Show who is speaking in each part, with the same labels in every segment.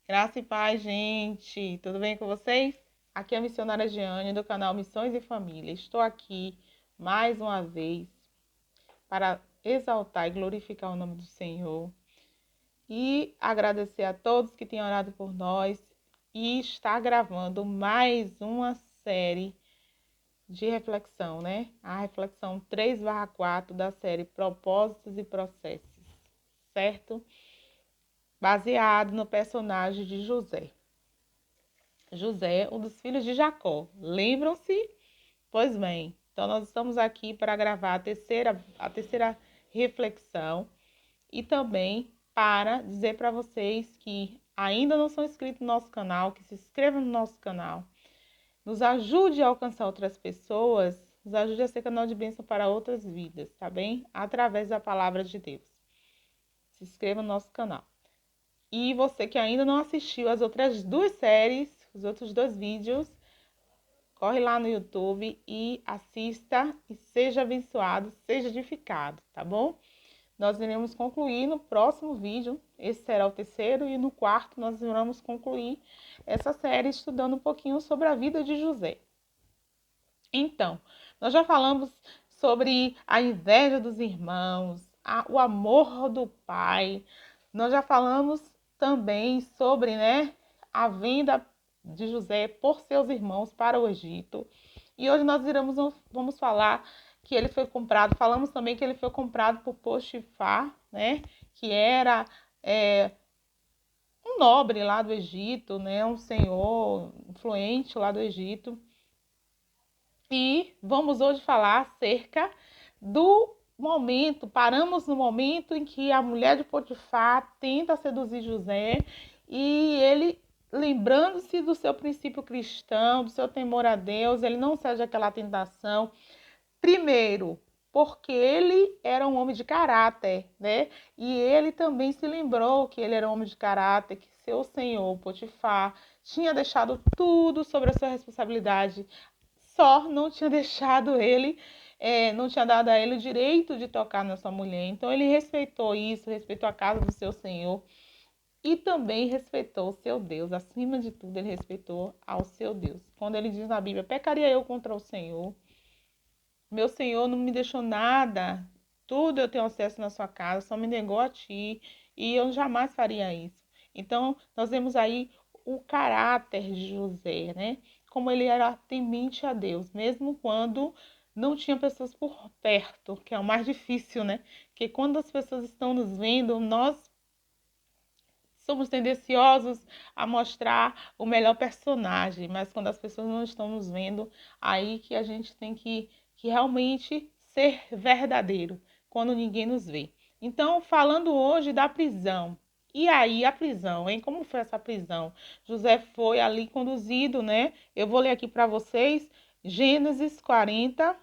Speaker 1: Graça e paz, gente. Tudo bem com vocês? Aqui é a missionária Jeane do canal Missões e Família. Estou aqui mais uma vez para exaltar e glorificar o nome do Senhor e agradecer a todos que têm orado por nós e está gravando mais uma série de reflexão, né? A reflexão 3/4 da série Propósitos e Processos, certo? Baseado no personagem de José. José, um dos filhos de Jacó. Lembram-se? Pois bem, então nós estamos aqui para gravar a terceira reflexão e também para dizer para vocês que ainda não são inscritos no nosso canal, que se inscrevam no nosso canal, nos ajude a alcançar outras pessoas, nos ajude a ser canal de bênção para outras vidas, tá bem? Através da palavra de Deus. Se inscreva no nosso canal. E você que ainda não assistiu as outras duas séries, os outros dois vídeos, corre lá no YouTube e assista e seja abençoado, seja edificado, tá bom? Nós iremos concluir no próximo vídeo, esse será o terceiro, e no quarto nós iremos concluir essa série estudando um pouquinho sobre a vida de José. Então, nós já falamos sobre a inveja dos irmãos, o amor do pai, nós já falamos também sobre, a venda de José por seus irmãos para o Egito. E hoje nós vamos falar que ele foi comprado. Falamos também que ele foi comprado por Potifar, que era um nobre lá do Egito, um senhor influente lá do Egito. E vamos hoje falar acerca do momento, paramos no momento em que a mulher de Potifar tenta seduzir José e ele, lembrando-se do seu princípio cristão, do seu temor a Deus, ele não cede àquela tentação. Primeiro, porque ele era um homem de caráter, E ele também se lembrou que ele era um homem de caráter, que seu senhor Potifar tinha deixado tudo sobre a sua responsabilidade, só não tinha deixado ele, não tinha dado a ele o direito de tocar na sua mulher. Então ele respeitou isso, respeitou a casa do seu senhor e também respeitou o seu Deus. Acima de tudo, ele respeitou ao seu Deus. Quando ele diz na Bíblia, pecaria eu contra o Senhor? Meu Senhor não me deixou nada, tudo eu tenho acesso na sua casa, só me negou a ti, e eu jamais faria isso. Então, nós vemos aí o caráter de José, Como ele era temente a Deus, mesmo quando não tinha pessoas por perto, que é o mais difícil, Porque quando as pessoas estão nos vendo, nós somos tendenciosos a mostrar o melhor personagem, mas quando as pessoas não estão nos vendo, aí que a gente tem que realmente ser verdadeiro, quando ninguém nos vê. Então, falando hoje da prisão. E aí, a prisão, hein? Como foi essa prisão? José foi ali conduzido, Eu vou ler aqui para vocês, Gênesis 40,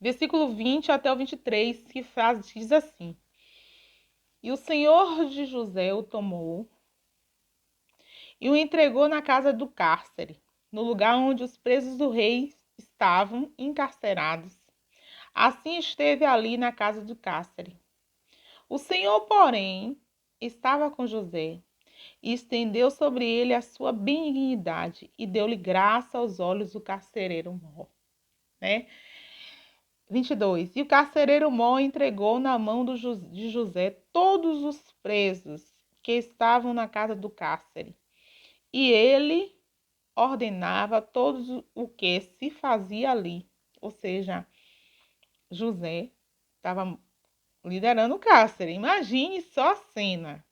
Speaker 1: versículo 20 até o 23, que diz assim: E o Senhor de José o tomou e o entregou na casa do cárcere, no lugar onde os presos do rei estavam encarcerados. Assim esteve ali na casa do cárcere. O Senhor, porém, estava com José e estendeu sobre ele a sua benignidade e deu-lhe graça aos olhos do carcereiro mor. 22. E o carcereiro mor entregou na mão de José todos os presos que estavam na casa do cárcere. E ele ordenava todos o que se fazia ali. Ou seja, José estava liderando o cárcere. Imagine só a cena.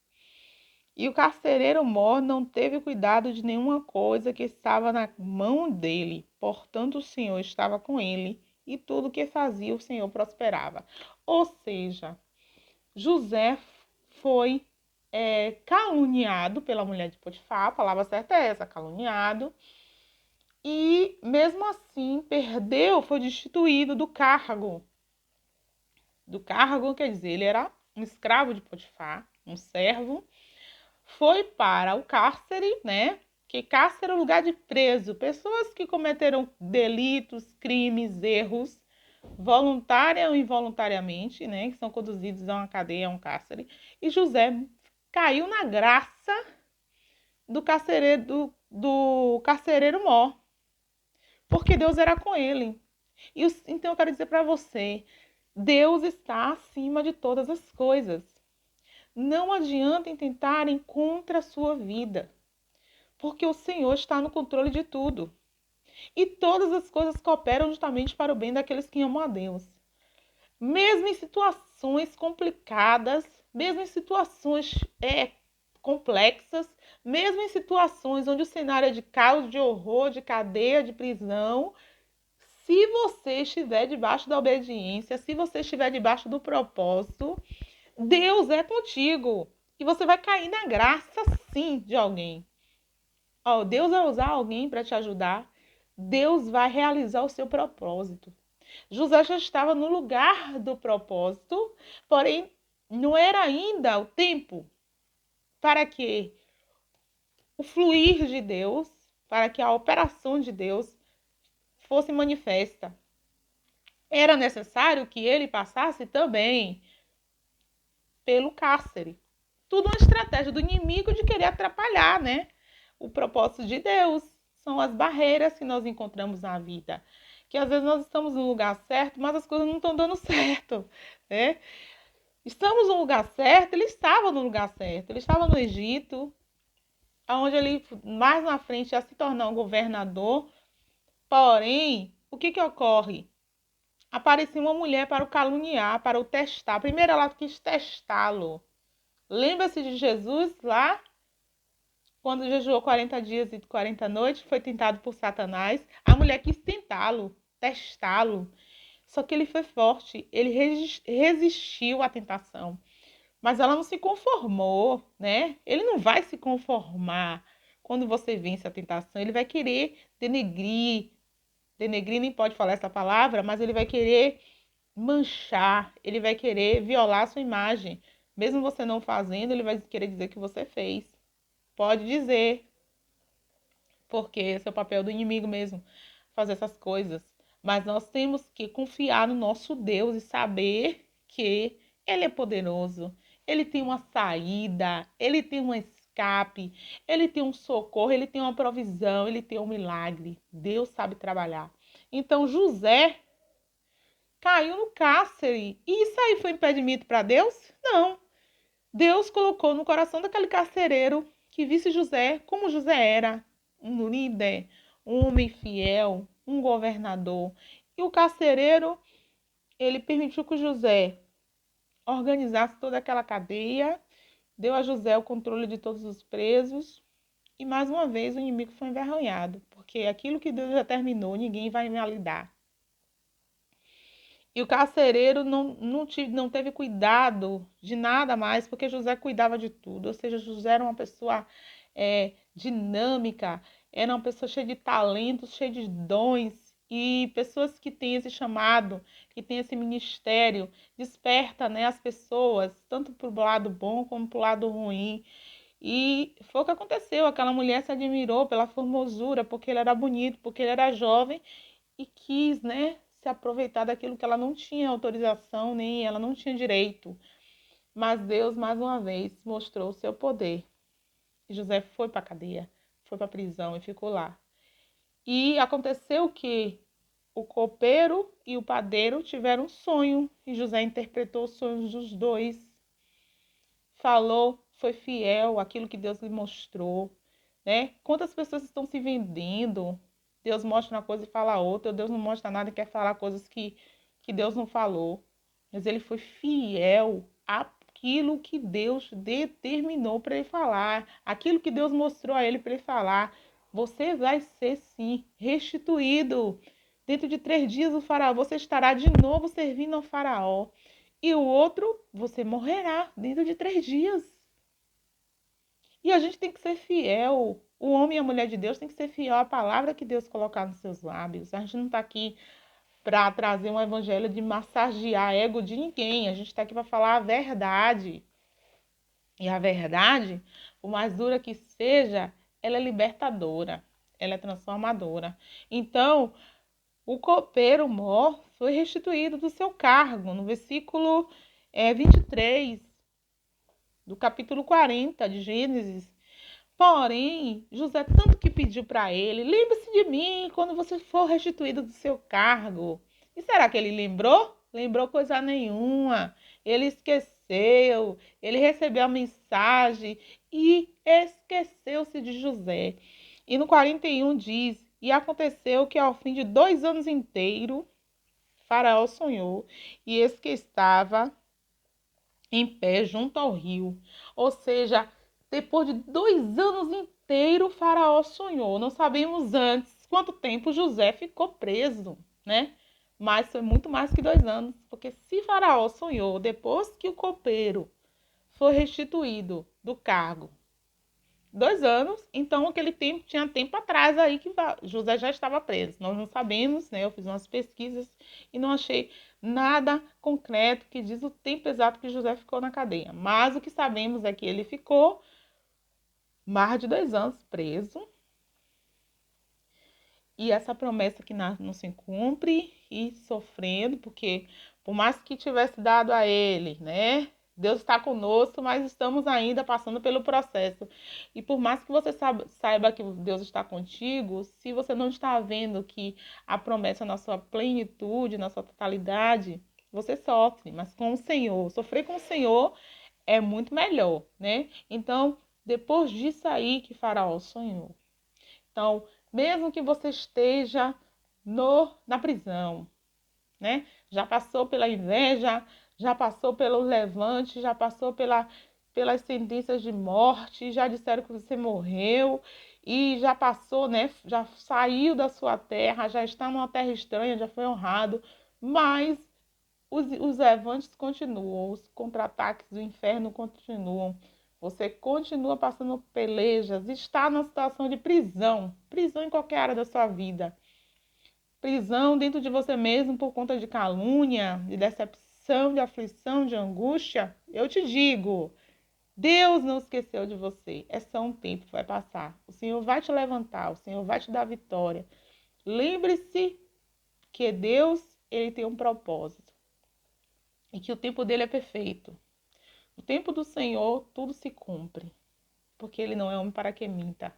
Speaker 1: E o carcereiro mor não teve cuidado de nenhuma coisa que estava na mão dele. Portanto, o Senhor estava com ele e tudo que fazia o Senhor prosperava. Ou seja, José foi caluniado pela mulher de Potifar, a palavra certa é essa, caluniado. E mesmo assim foi destituído do cargo. Do cargo, quer dizer, ele era um escravo de Potifar, um servo. Foi para o cárcere, Que cárcere é o lugar de preso. Pessoas que cometeram delitos, crimes, erros, voluntária ou involuntariamente, Que são conduzidos a uma cadeia, a um cárcere. E José caiu na graça do carcereiro mor, porque Deus era com ele. Então eu quero dizer para você, Deus está acima de todas as coisas. Não adianta tentarem contra a sua vida, porque o Senhor está no controle de tudo. E todas as coisas cooperam justamente para o bem daqueles que amam a Deus. Mesmo em situações complicadas, mesmo em situações complexas, mesmo em situações onde o cenário é de caos, de horror, de cadeia, de prisão, se você estiver debaixo da obediência, se você estiver debaixo do propósito, Deus é contigo. E você vai cair na graça, sim, de alguém. Deus vai usar alguém para te ajudar. Deus vai realizar o seu propósito. José já estava no lugar do propósito, porém não era ainda o tempo para que o fluir de Deus, para que a operação de Deus fosse manifesta. Era necessário que ele passasse também pelo cárcere. Tudo uma estratégia do inimigo de querer atrapalhar, né? O propósito de Deus. São as barreiras que nós encontramos na vida. Que às vezes nós estamos no lugar certo, mas as coisas não estão dando certo, né? Estamos no lugar certo, ele estava no lugar certo. Ele estava no Egito, onde ele mais na frente ia se tornar um governador. Porém, o que ocorre? Apareceu uma mulher para o caluniar, para o testar. Primeiro ela quis testá-lo. Lembra-se de Jesus lá? Quando jejuou 40 dias e 40 noites, foi tentado por Satanás. A mulher quis tentá-lo, testá-lo. Só que ele foi forte, ele resistiu à tentação. Mas ela não se conformou, né? Ele não vai se conformar quando você vence a tentação. Ele vai querer denegrir nem pode falar essa palavra, mas ele vai querer manchar, ele vai querer violar a sua imagem. Mesmo você não fazendo, ele vai querer dizer que você fez. Pode dizer, porque esse é o papel do inimigo mesmo, fazer essas coisas. Mas nós temos que confiar no nosso Deus e saber que Ele é poderoso. Ele tem uma saída, Ele tem um escape, Ele tem um socorro, Ele tem uma provisão, Ele tem um milagre. Deus sabe trabalhar. Então José caiu no cárcere. E isso aí foi impedimento para Deus? Não. Deus colocou no coração daquele carcereiro que visse José como José era, um líder, um homem fiel, um governador. E o carcereiro, ele permitiu que José organizasse toda aquela cadeia, deu a José o controle de todos os presos. E mais uma vez o inimigo foi envergonhado, porque aquilo que Deus já terminou, ninguém vai invalidar. E o carcereiro não teve cuidado de nada mais, porque José cuidava de tudo. Ou seja, José era uma pessoa dinâmica, era uma pessoa cheia de talentos, cheia de dons. E pessoas que têm esse chamado, que têm esse ministério, desperta, né, as pessoas, tanto para o lado bom como para o lado ruim. E foi o que aconteceu. Aquela mulher se admirou pela formosura, porque ele era bonito, porque ele era jovem e quis, né, se aproveitar daquilo que ela não tinha autorização, nem ela não tinha direito. Mas Deus, mais uma vez, mostrou o seu poder. E José foi para a cadeia, foi para a prisão e ficou lá. E aconteceu que o copeiro e o padeiro tiveram um sonho, e José interpretou os sonhos dos dois. Falou, foi fiel àquilo que Deus lhe mostrou, né? Quantas pessoas estão se vendendo? Deus mostra uma coisa e fala outra, ou Deus não mostra nada e quer falar coisas que Deus não falou. Mas ele foi fiel àquilo que Deus determinou para ele falar, aquilo que Deus mostrou a ele para ele falar. Você vai ser, sim, restituído. Dentro de 3 dias, o faraó, você estará de novo servindo ao faraó. E o outro, você morrerá dentro de 3 dias. E a gente tem que ser fiel. O homem e a mulher de Deus tem que ser fiel à palavra que Deus colocar nos seus lábios. A gente não está aqui para trazer um evangelho de massagear ego de ninguém. A gente está aqui para falar a verdade. E a verdade, por mais dura que seja, ela é libertadora. Ela é transformadora. Então, o copeiro mor foi restituído do seu cargo. No versículo 23, do capítulo 40 de Gênesis. Porém, José tanto que pediu para ele, lembre-se de mim quando você for restituído do seu cargo. E será que ele lembrou? Lembrou coisa nenhuma. Ele esqueceu, ele recebeu a mensagem e esqueceu-se de José. E no 41 diz, e aconteceu que ao fim de 2 anos inteiros, Faraó sonhou, e eis que estava em pé junto ao rio. Ou seja, depois de 2 anos inteiros, Faraó sonhou. Não sabemos antes quanto tempo José ficou preso, né? Mas foi muito mais que 2 anos, porque se Faraó sonhou depois que o copeiro foi restituído do cargo, 2 anos, então aquele tempo tinha tempo atrás aí que José já estava preso. Nós não sabemos, né? Eu fiz umas pesquisas e não achei nada concreto que diz o tempo exato que José ficou na cadeia. Mas o que sabemos é que ele ficou mais de 2 anos preso. E essa promessa que não se cumpre e sofrendo, porque por mais que tivesse dado a ele, né? Deus está conosco, mas estamos ainda passando pelo processo. E por mais que você saiba que Deus está contigo, se você não está vendo que a promessa na sua plenitude, na sua totalidade, você sofre. Mas com o Senhor, sofrer com o Senhor é muito melhor, né? Então, depois disso aí que Faraó sonhou. Então, mesmo que você esteja na prisão, né? Já passou pela inveja, já passou pelo levante, já passou pelas sentenças de morte, já disseram que você morreu e já passou, né? Já saiu da sua terra, já está numa terra estranha, já foi honrado, mas os levantes continuam, os contra-ataques do inferno continuam. Você continua passando pelejas, está numa situação de prisão, prisão em qualquer área da sua vida. Prisão dentro de você mesmo por conta de calúnia, de decepção, de aflição, de angústia. Eu te digo, Deus não esqueceu de você. É só um tempo que vai passar. O Senhor vai te levantar, o Senhor vai te dar vitória. Lembre-se que Deus, ele tem um propósito e que o tempo dele é perfeito. No tempo do Senhor, tudo se cumpre, porque ele não é homem para que minta.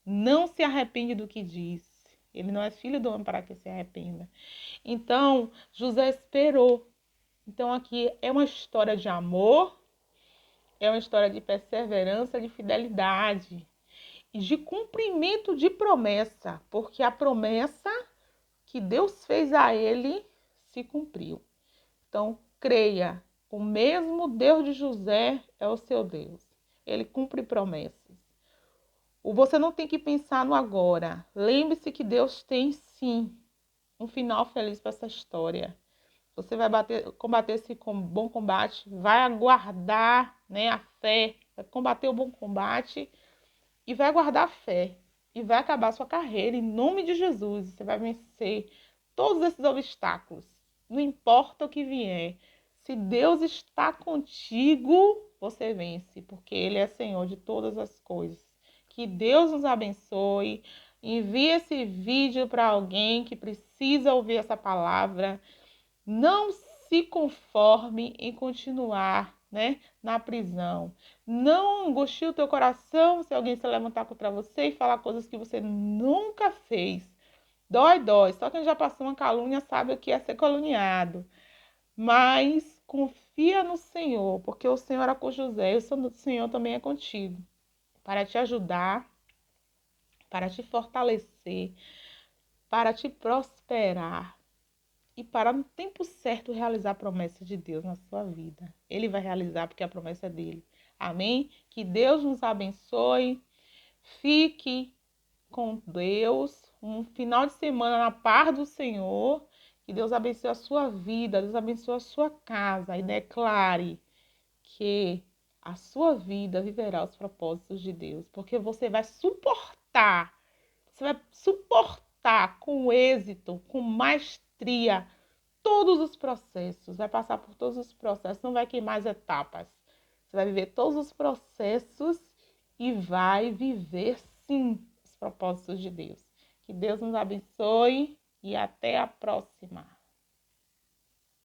Speaker 1: Não se arrepende do que diz. Ele não é filho do homem para que se arrependa. Então, José esperou. Então, aqui é uma história de amor, é uma história de perseverança, de fidelidade e de cumprimento de promessa, porque a promessa que Deus fez a ele se cumpriu. Então, creia, o mesmo Deus de José é o seu Deus. Ele cumpre promessas. Você não tem que pensar no agora. Lembre-se que Deus tem, sim, um final feliz para essa história. Você vai combater esse bom combate, vai aguardar, né, a fé, vai combater o bom combate e vai aguardar a fé. E vai acabar a sua carreira em nome de Jesus. Você vai vencer todos esses obstáculos. Não importa o que vier. Se Deus está contigo, você vence, porque Ele é Senhor de todas as coisas. Que Deus nos abençoe. Envie esse vídeo para alguém que precisa ouvir essa palavra. Não se conforme em continuar, né, na prisão. Não angustie o teu coração se alguém se levantar contra você e falar coisas que você nunca fez. Dói, dói. Só quem já passou uma calúnia sabe o que é ser caluniado. Mas confia no Senhor, porque o Senhor é com José e o Senhor também é contigo, para te ajudar, para te fortalecer, para te prosperar e para no tempo certo realizar a promessa de Deus na sua vida. Ele vai realizar porque a promessa é dele. Amém? Que Deus nos abençoe. Fique com Deus. Um final de semana na paz do Senhor. Que Deus abençoe a sua vida, Deus abençoe a sua casa e declare que a sua vida viverá os propósitos de Deus, porque você vai suportar com êxito, com maestria todos os processos, vai passar por todos os processos, não vai queimar as etapas. Você vai viver todos os processos e vai viver sim os propósitos de Deus. Que Deus nos abençoe e até a próxima.